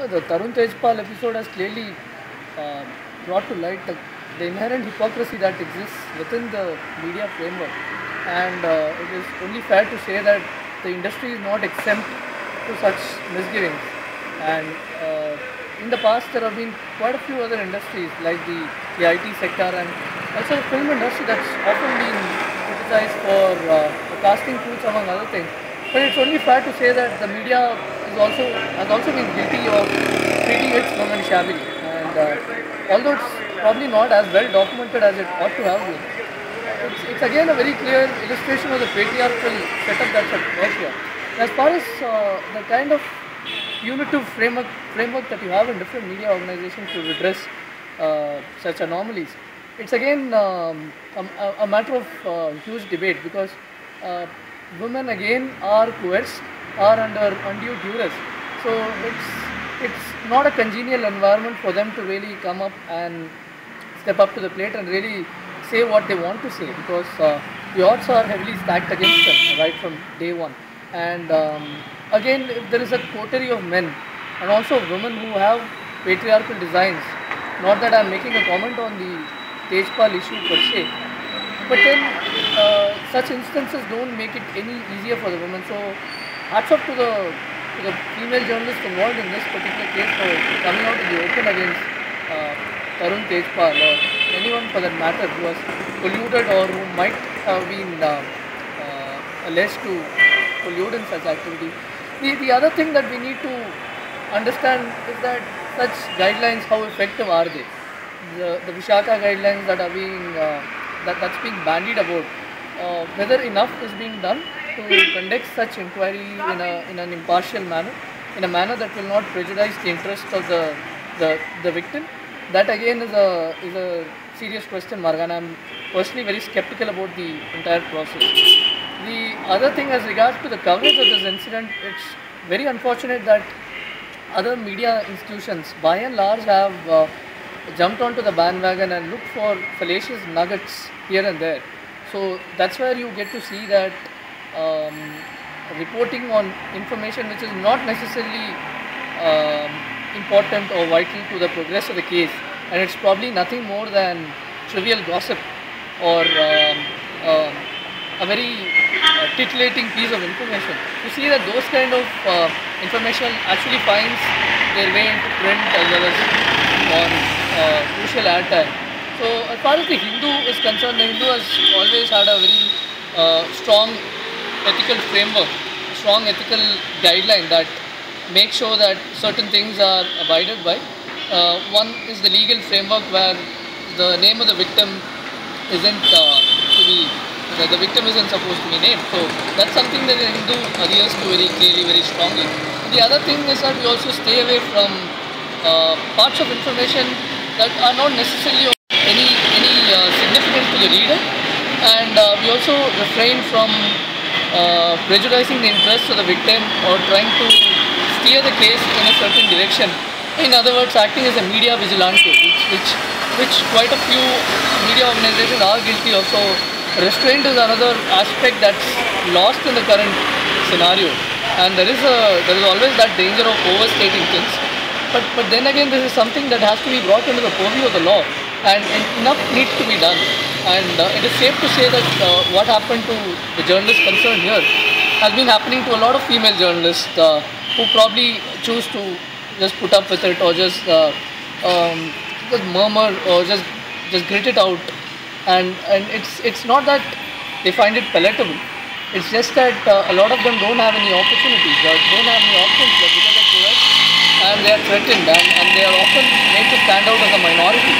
The Tarun Tejpal episode has clearly uh, brought to light the inherent hypocrisy that exists within the media framework, and it is only fair to say that the industry is not exempt to such misgivings. And in the past, there have been quite a few other industries like the IT sector and also the film industry that's often been criticized for casting coups among other things. But it's only fair to say that the media has also been guilty of treating its women shabbily. And although it's probably not as well documented as it ought to have been, it's again a very clear illustration of the patriarchal setup that's at work here. As far as the kind of punitive framework that you have in different media organizations to redress such anomalies, it's again a matter of huge debate because women again are coerced, are under undue duress. So it's not a congenial environment for them to really come up and step up to the plate and really say what they want to say because the odds are heavily stacked against them right from day one. And again, if there is a coterie of men and also women who have patriarchal designs, not that I'm making a comment on the Tejpal issue per se, but then such instances don't make it any easier for the women. So hats off to the female journalists involved in this particular case for coming out in the open against Tarun Tejpal or anyone for that matter who has colluded or who might have been alleged to collude in such activity. The other thing that we need to understand is that such guidelines, how effective are they? The Vishaka guidelines that are being that's being bandied about, whether enough is being done to conduct such inquiry in an impartial manner, in a manner that will not prejudice the interest of the victim. That again is a serious question mark, and I'm personally very skeptical about the entire process. The other thing, as regards to the coverage of this incident, it's very unfortunate that other media institutions, by and large, have jumped onto the bandwagon and looked for fallacious nuggets here and there. So that's where you get to see that reporting on information which is not necessarily important or vital to the progress of the case, and it's probably nothing more than trivial gossip or a very titillating piece of information. You see that those kind of information actually finds their way into print as well as on crucial airtime. So as far as the Hindu is concerned, the Hindu has always had a very strong ethical framework, strong ethical guideline that makes sure that certain things are abided by. One is the legal framework where the name of the victim isn't the victim isn't supposed to be named. So that's something that the Hindu adheres to very clearly, very strongly. The other thing is that we also stay away from parts of information that are not necessarily of any significance to the reader, and we also refrain from prejudicing the interests of the victim or trying to steer the case in a certain direction. In other words, acting as a media vigilante, which quite a few media organizations are guilty of. So restraint is another aspect that's lost in the current scenario, and there is always that danger of overstating things. But then again, this is something that has to be brought into the purview of the law, and enough needs to be done. And it is safe to say that what happened to the journalist concerned here has been happening to a lot of female journalists who probably choose to just put up with it or just murmur or just grit it out. And it's not that they find it palatable. It's just that a lot of them don't have any opportunities, don't have any options because of coercion, and they are threatened, and they are often made to stand out as a minority.